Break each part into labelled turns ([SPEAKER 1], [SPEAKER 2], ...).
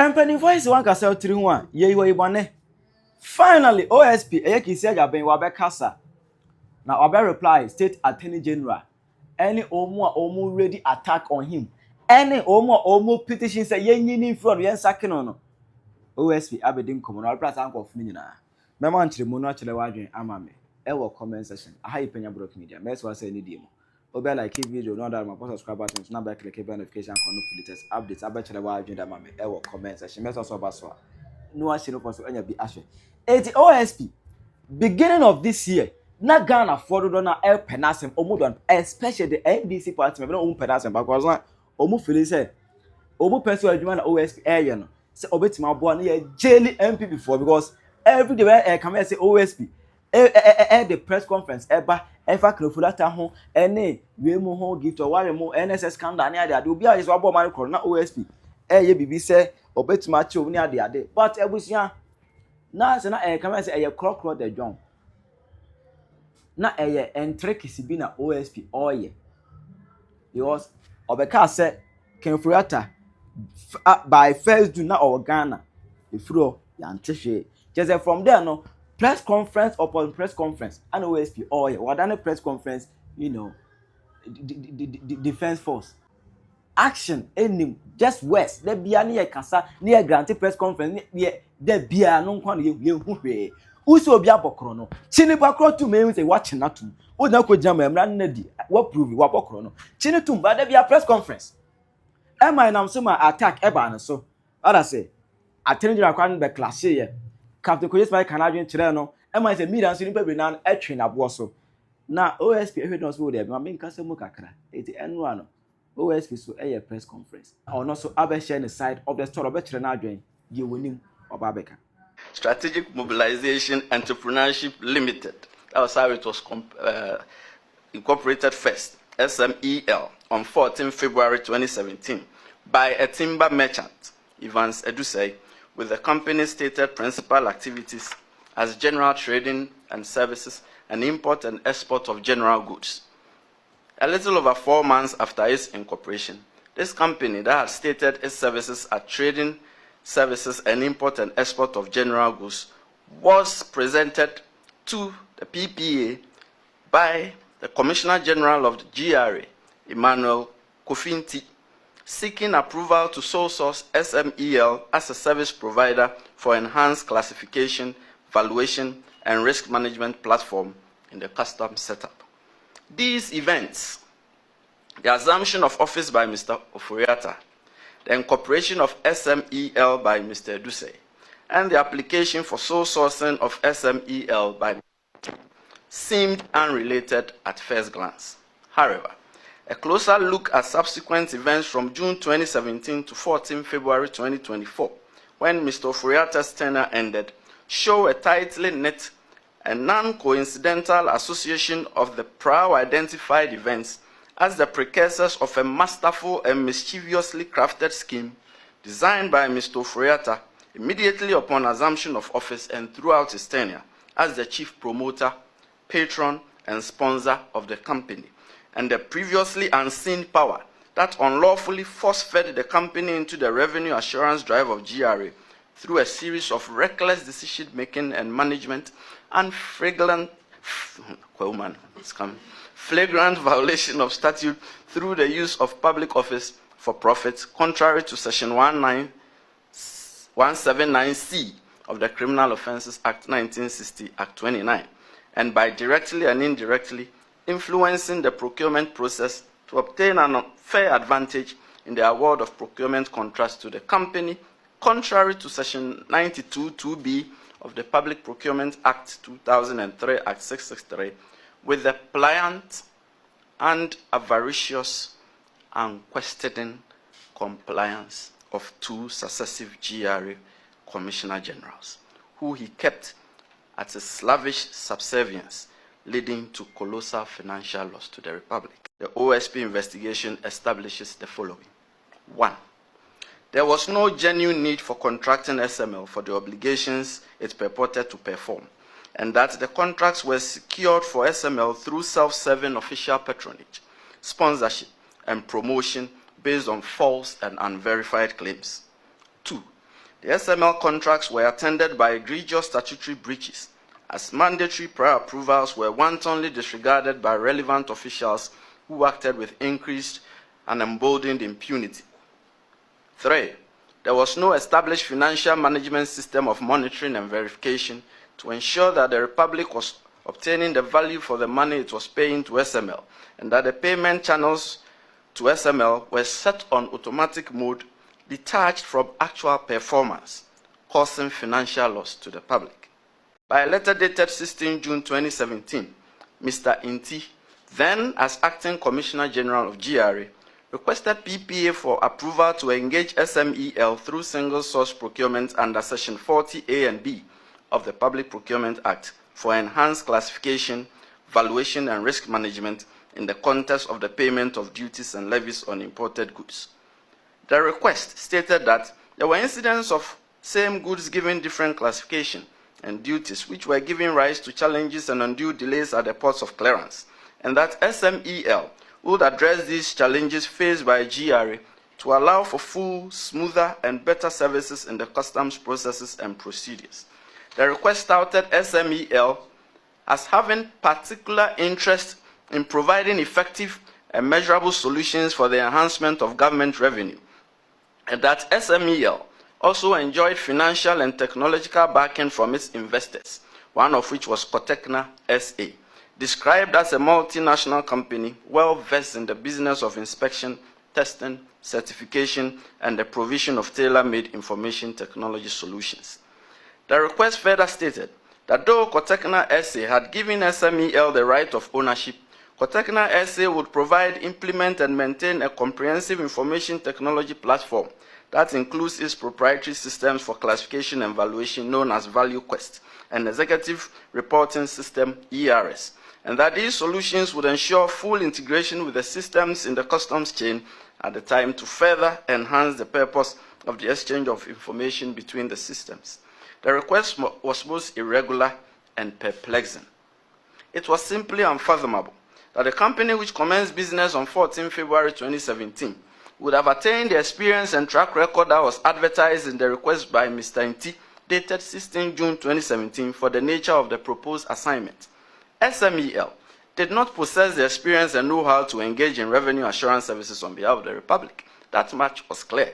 [SPEAKER 1] And Penny voice one can sell 3-1. Ye were one. Finally, OSP Kissi Agyabeng wabe kasa. Now Obe reply, State Attorney General. Any omo ready attack on him. Any omo petition say ye in front yen sacking on. OSP Abedin Communal Plus Uncle of Minina. Mema nchire mo no akire wadwen amame. Ewo comment section. Aha Penyah Brook Media. Mess was any demo. Obe like video no that my subscribe button na back click notification for no latest updates abechire wadwen da mame. Ewo comment section. Mess also baso. No ashiro for so anya bi ahwe. Eti OSP beginning of this year na Ghana for do na el penasem omudon especially the NDC party me no penasem because na omu feel say omu person adwuma na OSP eye no say obetima abo na ye jail MP before because every day when come say OSP the press conference ever crofulata ho ene we mu ho gift or ware mu NSS scandal na ade obi a is abo man kro na OSP ye bibi say obetima che oni ade but ebusia na se na come say ye crocro the John na entre kisi bi na OSP oye because obeka say Ken Ofori Atta by first do na Ghana ifuro yantehwe just from there no press conference upon press conference and OSP oye wadane press conference the defense force action enim just west there bia na ye kasa na ye grant press conference there bia no nkwa na ye hu hwe uso obi abokro no chini bakro tu me say watch na tu o na ko jama emra na di what prove wa bokro no chini tu ba there bia press conference am I nam so ma attack eba no so other say attorney general kwan be class here captain Kojes my canadian kire no am I say media so ni be na etwe na bo so na OSP ehwe no so there ma me nka se mu kakra eti enu ano OSP so press conference or no so abe share the side of the story be kire na adwen ye wonim oba beka
[SPEAKER 2] Strategic Mobilization Entrepreneurship Limited. That was how it was incorporated first, SMEL, on 14 February 2017 by a timber merchant, Evans Edusei, with the company's stated principal activities as general trading and services and import and export of general goods. A little over 4 months after its incorporation, this company that had stated its services are trading services and import and export of general goods was presented to the PPA by the Commissioner General of the GRA, Emmanuel Kofinti, seeking approval to sole source SMEL as a service provider for enhanced classification, valuation, and risk management platform in the customs setup. These events, the assumption of office by Mr. Ofori Atta, the incorporation of SMEL by Mr. Edusei, and the application for sole sourcing of SMEL by seemed unrelated at first glance. However, a closer look at subsequent events from June 2017 to 14 February 2024, when Mr. Ofori Atta's tenure ended, show a tightly knit and non-coincidental association of the prior identified events as the precursors of a masterful and mischievously crafted scheme designed by Mr. Ofori Atta immediately upon assumption of office and throughout his tenure as the chief promoter, patron, and sponsor of the company, and the previously unseen power that unlawfully force-fed the company into the revenue assurance drive of GRA through a series of reckless decision-making and management and flagrant violation of statute through the use of public office for profit, contrary to Section 179C of the Criminal Offences Act 1960, Act 29, and by directly and indirectly influencing the procurement process to obtain an unfair advantage in the award of procurement contracts to the company, contrary to Section 92(2)(b) of the Public Procurement Act 2003, Act 663, with the pliant and avaricious and questioning compliance of 2 successive GRA Commissioner Generals, who he kept at a slavish subservience, leading to colossal financial loss to the Republic. The OSP investigation establishes the following. 1. There was no genuine need for contracting SML for the obligations it purported to perform, and that the contracts were secured for SML through self-serving official patronage, sponsorship, and promotion based on false and unverified claims. 2. The SML contracts were attended by egregious statutory breaches, as mandatory prior approvals were wantonly disregarded by relevant officials who acted with increased and emboldened impunity. 3. There was no established financial management system of monitoring and verification to ensure that the Republic was obtaining the value for the money it was paying to SML, and that the payment channels to SML were set on automatic mode, detached from actual performance, causing financial loss to the public. By a letter dated 16 June 2017, Mr. Inti, then as Acting Commissioner General of GRA, requested PPA for approval to engage SMEL through single source procurement under Section 40A and B of the Public Procurement Act for enhanced classification, valuation, and risk management in the context of the payment of duties and levies on imported goods. The request stated that there were incidents of same goods given different classification and duties which were giving rise to challenges and undue delays at the ports of clearance, and that SMEL would address these challenges faced by GRA to allow for full, smoother, and better services in the customs processes and procedures. The request touted SMEL as having particular interest in providing effective and measurable solutions for the enhancement of government revenue, and that SMEL also enjoyed financial and technological backing from its investors, one of which was Cotecna SA, described as a multinational company well versed in the business of inspection, testing, certification, and the provision of tailor-made information technology solutions. The request further stated that though Cotecna SA had given SMEL the right of ownership, Cotecna SA would provide, implement, and maintain a comprehensive information technology platform that includes its proprietary systems for classification and valuation known as ValueQuest, and executive reporting system ERS, and that these solutions would ensure full integration with the systems in the customs chain at the time to further enhance the purpose of the exchange of information between the systems. The request was most irregular and perplexing. It was simply unfathomable that a company which commenced business on 14 February 2017 would have attained the experience and track record that was advertised in the request by Mr. Inti, dated 16 June 2017, for the nature of the proposed assignment. SMEL did not possess the experience and know-how to engage in revenue assurance services on behalf of the Republic. That much was clear.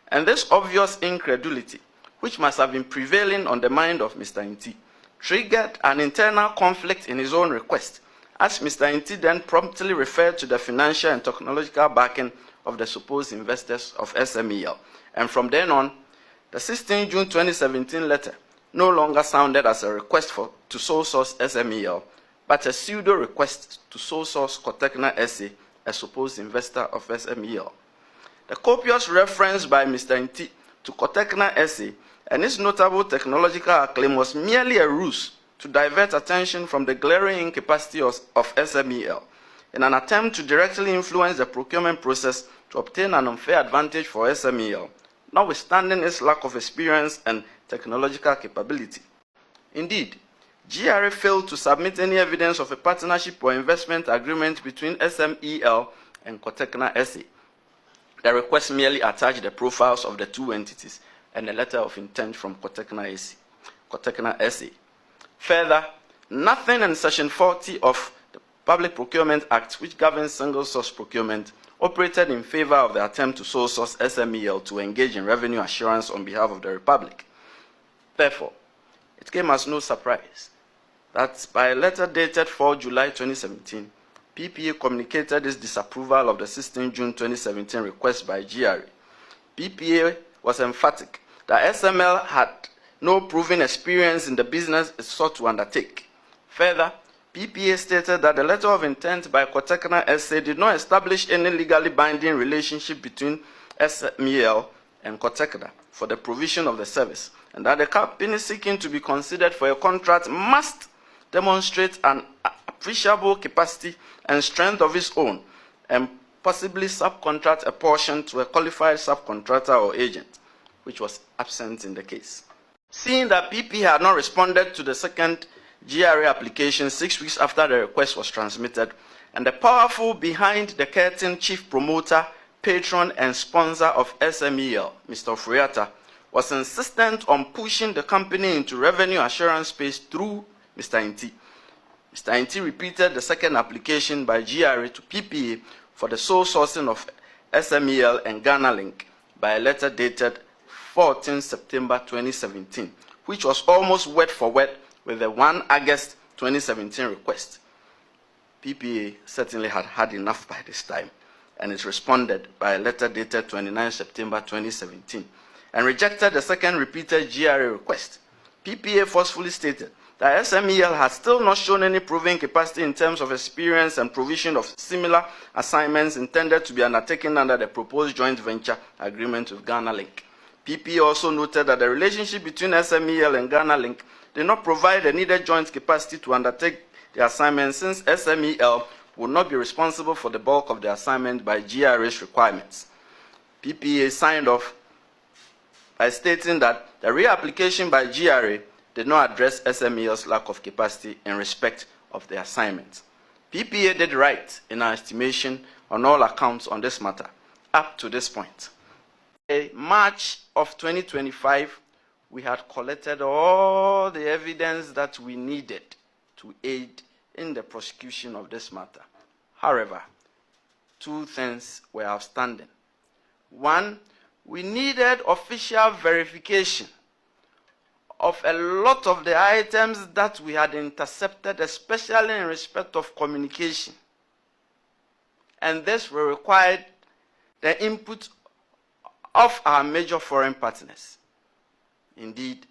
[SPEAKER 2] And this obvious incredulity, which must have been prevailing on the mind of Mr. Inti, triggered an internal conflict in his own request, as Mr. Inti then promptly referred to the financial and technological backing of the supposed investors of SMEL. And from then on, the 16 June 2017 letter no longer sounded as a request to sole source SMEL, but a pseudo-request to sole source Cotecna SA, a supposed investor of SMEL. The copious reference by Mr. Inti to Cotecna SA and its notable technological acclaim was merely a ruse to divert attention from the glaring incapacity of SMEL in an attempt to directly influence the procurement process to obtain an unfair advantage for SMEL, notwithstanding its lack of experience and technological capability. Indeed, GRA failed to submit any evidence of a partnership or investment agreement between SMEL and Cotecna SA. The request merely attached the profiles of the two entities and a letter of intent from Cotecna SA. Further, nothing in Section 40 of the Public Procurement Act, which governs single source procurement, operated in favor of the attempt to sole source SMEL to engage in revenue assurance on behalf of the Republic. Therefore, it came as no surprise that by a letter dated 4 July 2017, PPA communicated its disapproval of the 16 June 2017 request by GRA. PPA was emphatic that SML had no proven experience in the business it sought to undertake. Further, PPA stated that the letter of intent by Cotecna SA did not establish any legally binding relationship between SMEL and Cotecna for the provision of the service, and that the company seeking to be considered for a contract must demonstrate an appreciable capacity and strength of its own, and possibly subcontract a portion to a qualified subcontractor or agent, which was absent in the case. Seeing that PP had not responded to the second GRA application 6 weeks after the request was transmitted, and the powerful behind-the-curtain chief promoter, patron, and sponsor of SMEL, Mr. Ofori Atta, was insistent on pushing the company into revenue assurance space through Mr. Inti. Mr. Inti repeated the second application by GRA to PPA for the sole sourcing of SMEL and Ghana Link by a letter dated 14 September 2017, which was almost word for word with the 1 August 2017 request. PPA certainly had had enough by this time, and it responded by a letter dated 29 September 2017 and rejected the second repeated GRA request. PPA forcefully stated that SMEL has still not shown any proven capacity in terms of experience and provision of similar assignments intended to be undertaken under the proposed joint venture agreement with Ghana Link. PPA also noted that the relationship between SMEL and Ghana Link did not provide the needed joint capacity to undertake the assignment, since SMEL would not be responsible for the bulk of the assignment by GRA's requirements. PPA signed off by stating that the reapplication by GRA did not address SMEL's lack of capacity in respect of the assignment. PPA did right in our estimation on all accounts on this matter up to this point. In March of 2025, we had collected all the evidence that we needed to aid in the prosecution of this matter. However, two things were outstanding. One, we needed official verification of a lot of the items that we had intercepted, especially in respect of communication. And this will require the input of our major foreign partners. Indeed,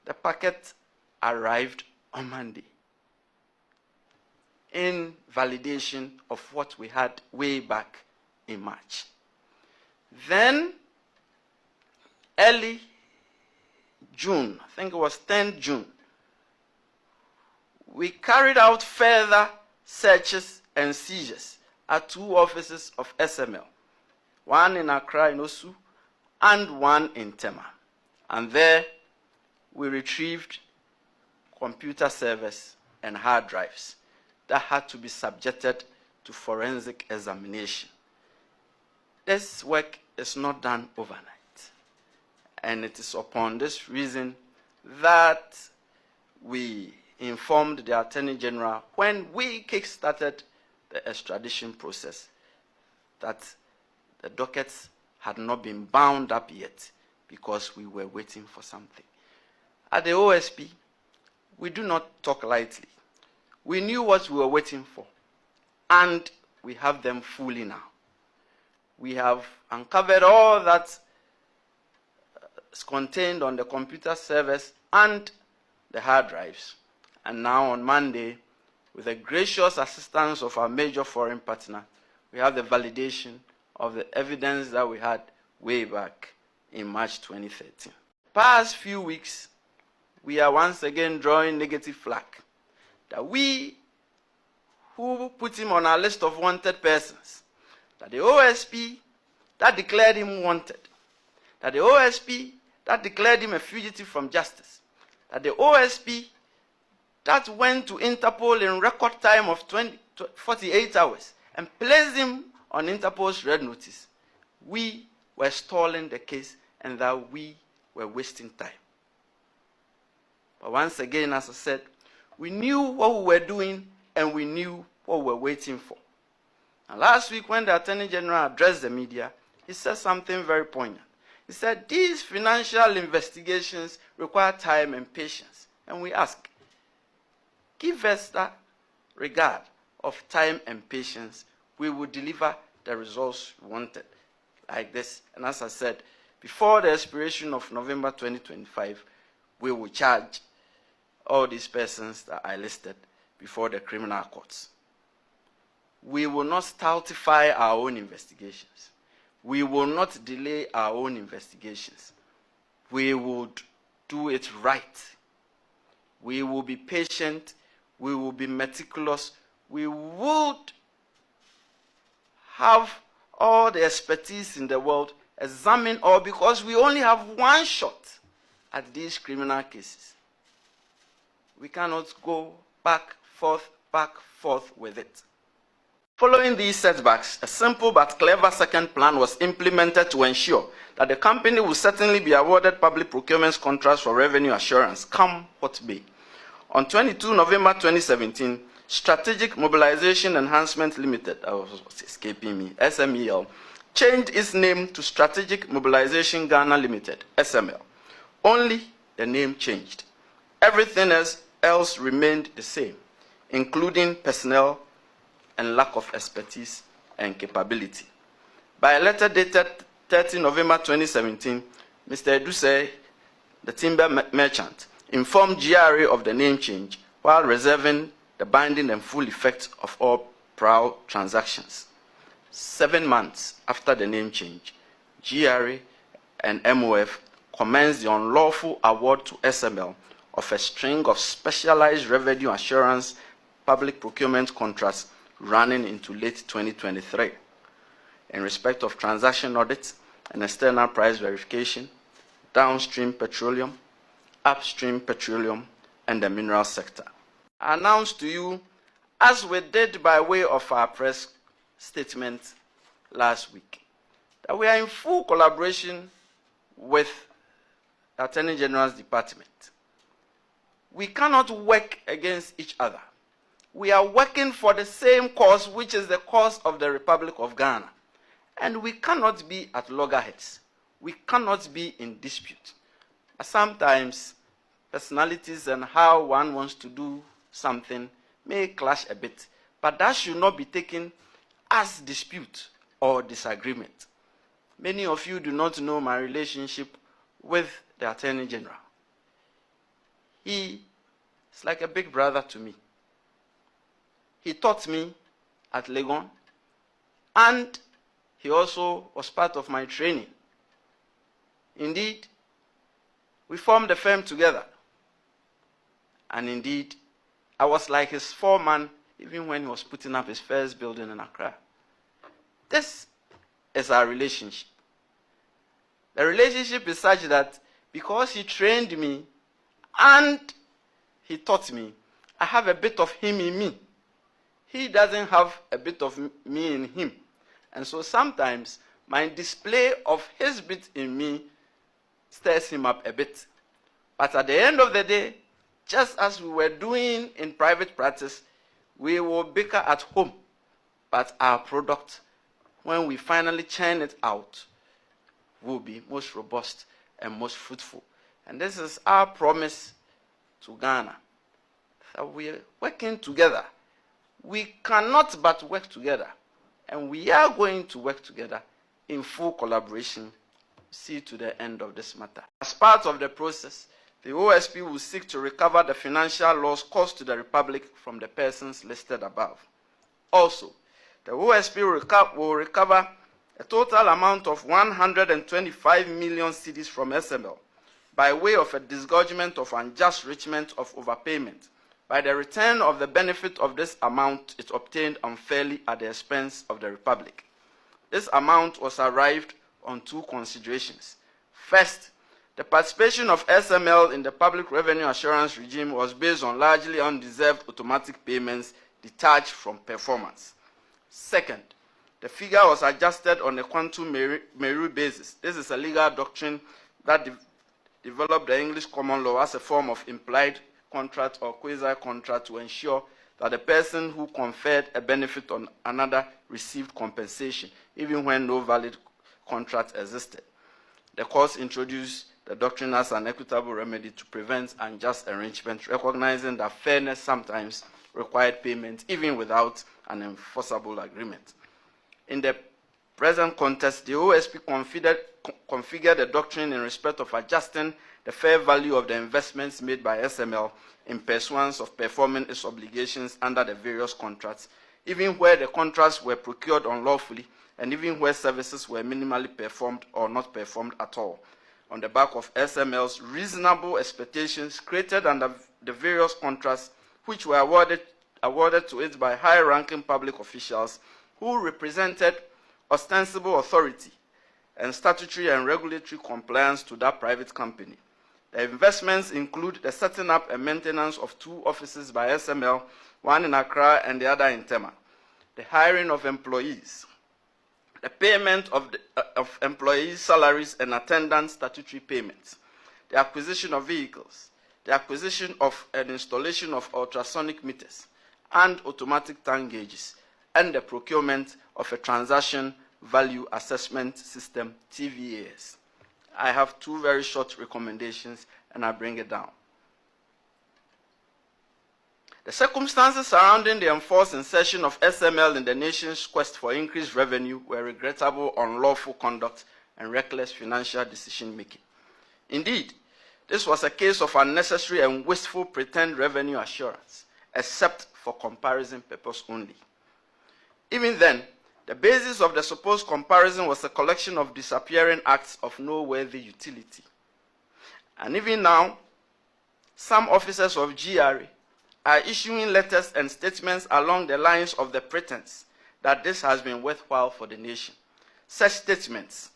[SPEAKER 2] the packet arrived on Monday in validation of what we had way back in March. Then, early June, I think it was 10 June, we carried out further searches and seizures at two offices of SML, one in Accra, in Osu, and one in Tema. And there, we retrieved computer servers and hard drives that had to be subjected to forensic examination. This work is not done overnight. And it is upon this reason that we informed the Attorney General when we kick-started the extradition process that the dockets had not been bound up yet because we were waiting for something. At the OSP, we do not talk lightly. We knew what we were waiting for, and we have them fully now. We have uncovered all that is contained on the computer servers and the hard drives. And now on Monday, with the gracious assistance of our major foreign partner, we have the validation of the evidence that we had way back in March 2013. Past few weeks, we are once again drawing negative flag that we who put him on our list of wanted persons, that the OSP that declared him wanted, that the OSP that declared him a fugitive from justice, that the OSP that went to Interpol in record time of 48 hours and placed him on Interpol's red notice, we were stalling the case and that we were wasting time. But once again, as I said, we knew what we were doing and we knew what we were waiting for. And last week when the Attorney General addressed the media, he said something very poignant. He said, these financial investigations require time and patience. And we ask, give us that regard of time and patience, we will deliver the results we wanted, like this. And as I said, before the expiration of November 2025, we will charge all these persons that I listed before the criminal courts. We will not stultify our own investigations. We will not delay our own investigations. We would do it right. We will be patient. We will be meticulous. We would have all the expertise in the world examine all, because we only have one shot at these criminal cases. We cannot go back, forth with it. Following these setbacks, a simple but clever second plan was implemented to ensure that the company will certainly be awarded public procurement contracts for revenue assurance, come what may. On 22 November 2017, Strategic Mobilization Enhancement Limited, SMEL, changed its name to Strategic Mobilization Ghana Limited, SML. Only the name changed. Everything else remained the same, including personnel and lack of expertise and capability. By a letter dated 30 November 2017, Mr. Edusei, the timber merchant, informed GRA of the name change while reserving the binding and full effect of all prior transactions. 7 months after the name change, GRA and MOF commenced the unlawful award to SML of a string of specialized revenue assurance public procurement contracts running into late 2023 in respect of transaction audits and external price verification, downstream petroleum, upstream petroleum, and the mineral sector. I announce to you, as we did by way of our press statement last week, that we are in full collaboration with the Attorney General's Department. We cannot work against each other. We are working for the same cause, which is the cause of the Republic of Ghana. And we cannot be at loggerheads. We cannot be in dispute. Sometimes personalities and how one wants to do something may clash a bit, but that should not be taken as dispute or disagreement. Many of you do not know my relationship with the Attorney General. He is like a big brother to me. He taught me at Legon, and he also was part of my training. Indeed, we formed a firm together. And indeed, I was like his foreman even when he was putting up his first building in Accra. This is our relationship. The relationship is such that because he trained me and he taught me, I have a bit of him in me. He doesn't have a bit of me in him. And so sometimes my display of his bit in me stirs him up a bit. But at the end of the day, just as we were doing in private practice, we will bicker at home. But our product, when we finally churn it out, will be most robust and most fruitful. And this is our promise to Ghana, that we are working together. We cannot but work together, and we are going to work together in full collaboration, see to the end of this matter. As part of the process, the OSP will seek to recover the financial loss caused to the Republic from the persons listed above. Also, the OSP will recover a total amount of 125 million cedis from SML by way of a disgorgement of unjust enrichment of overpayment, by the return of the benefit of this amount it obtained unfairly at the expense of the Republic. This amount was arrived on two considerations. First, the participation of SML in the public revenue assurance regime was based on largely undeserved automatic payments detached from performance. Second, the figure was adjusted on a quantum meru basis. This is a legal doctrine that developed the English common law as a form of implied contract or quasi-contract to ensure that the person who conferred a benefit on another received compensation, even when no valid contract existed. The courts introduced the doctrine as an equitable remedy to prevent unjust enrichment, recognizing that fairness sometimes required payment even without an enforceable agreement. In the present context, the OSP configured the doctrine in respect of adjusting the fair value of the investments made by SML in pursuance of performing its obligations under the various contracts, even where the contracts were procured unlawfully and even where services were minimally performed or not performed at all, on the back of SML's reasonable expectations created under the various contracts which were awarded to it by high-ranking public officials who represented ostensible authority and statutory and regulatory compliance to that private company. The investments include the setting up and maintenance of 2 offices by SML, one in Accra and the other in Tema, the hiring of employees, the payment of employees' salaries and attendance statutory payments, the acquisition of vehicles, the acquisition of and installation of ultrasonic meters and automatic tank gauges, and the procurement of a transaction value assessment system, TVAS. I have two very short recommendations, and I bring it down. The circumstances surrounding the enforced insertion of SML in the nation's quest for increased revenue were regrettable, unlawful conduct, and reckless financial decision-making. Indeed, this was a case of unnecessary and wasteful pretend revenue assurance, except for comparison purpose only. Even then, the basis of the supposed comparison was a collection of disappearing acts of no worthy utility. And even now, some officers of GRA are issuing letters and statements along the lines of the pretense that this has been worthwhile for the nation. Such statements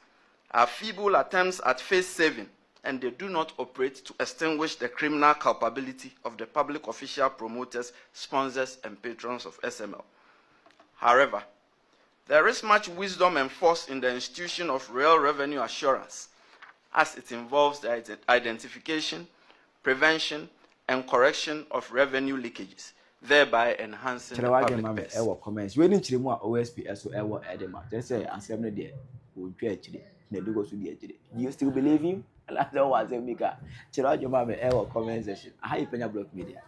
[SPEAKER 2] are feeble attempts at face saving, and they do not operate to extinguish the criminal culpability of the public official promoters, sponsors, and patrons of SML. However, there is much wisdom and force in the institution of real revenue assurance, as it involves the identification, prevention, and correction of revenue leakages, thereby enhancing the public purse.
[SPEAKER 1] Comments. Waiting to the OSP so edema. Just say, answer me there. Do you still believe him? That's what I say, Mika. Chirajo Mame, comment section. How you Penyah Block Media?